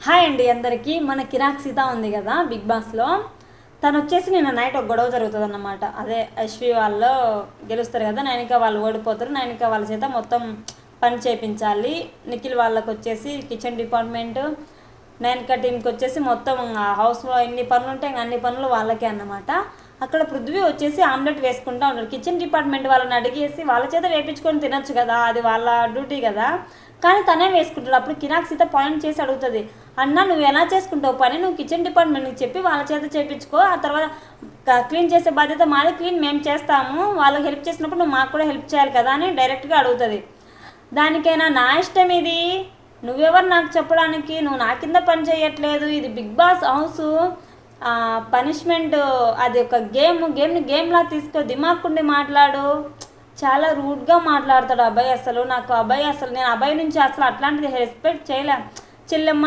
Hi అండి అందరికీ. మన కిరాక్ సీత ఉంది కదా బిగ్ బాస్లో, తను వచ్చేసి నిన్న నైట్ ఒక గొడవ జరుగుతుంది అన్నమాట. అదే యశ్వి వాళ్ళు గెలుస్తారు కదా, నైనిక వాళ్ళు ఓడిపోతారు. నైనిక వాళ్ళ చేత మొత్తం పని చేయించాలి. నిఖిల్ వాళ్ళకి వచ్చేసి కిచెన్ డిపార్ట్మెంట్, నైనిక టీంకి వచ్చేసి మొత్తం హౌస్లో ఎన్ని పనులు ఉంటాయి అన్ని పనులు వాళ్ళకే అన్నమాట. అక్కడ పృథ్వీ వచ్చేసి ఆమ్లెట్ వేసుకుంటూ ఉంటాడు. కిచెన్ డిపార్ట్మెంట్ వాళ్ళని అడిగేసి వాళ్ళ చేత వేయించుకొని తినొచ్చు కదా, అది వాళ్ళ డ్యూటీ కదా, కానీ తనే వేసుకుంటాడు. అప్పుడు కిరాక్ సీత పాయింట్ చేసి అడుగుతుంది, అన్న నువ్వు ఎలా చేసుకుంటావు పని, నువ్వు కిచెన్ డిపార్ట్మెంట్కి చెప్పి వాళ్ళ చేత చేయించుకో, ఆ తర్వాత క్లీన్ చేసే బాధ్యత మాది, క్లీన్ మేము చేస్తాము, వాళ్ళకి హెల్ప్ చేసినప్పుడు నువ్వు మాకు కూడా హెల్ప్ చేయాలి కదా అని డైరెక్ట్గా అడుగుతుంది. దానికైనా నా ఇష్టం ఇది, నువ్వెవరు నాకు చెప్పడానికి, నువ్వు నా కింద పని చేయట్లేదు, ఇది బిగ్ బాస్ హౌస్, పనిష్మెంట్, అది ఒక గేమ్ని గేమ్లా తీసుకో, దిమాక్కుండి మాట్లాడు. చాలా రూడ్గా మాట్లాడతాడు అబ్బాయి. అసలు నాకు అబ్బాయి, అసలు నేను అబ్బాయి నుంచి అసలు అట్లాంటిది రెస్పెక్ట్ చేయలే. చెల్లెమ్మ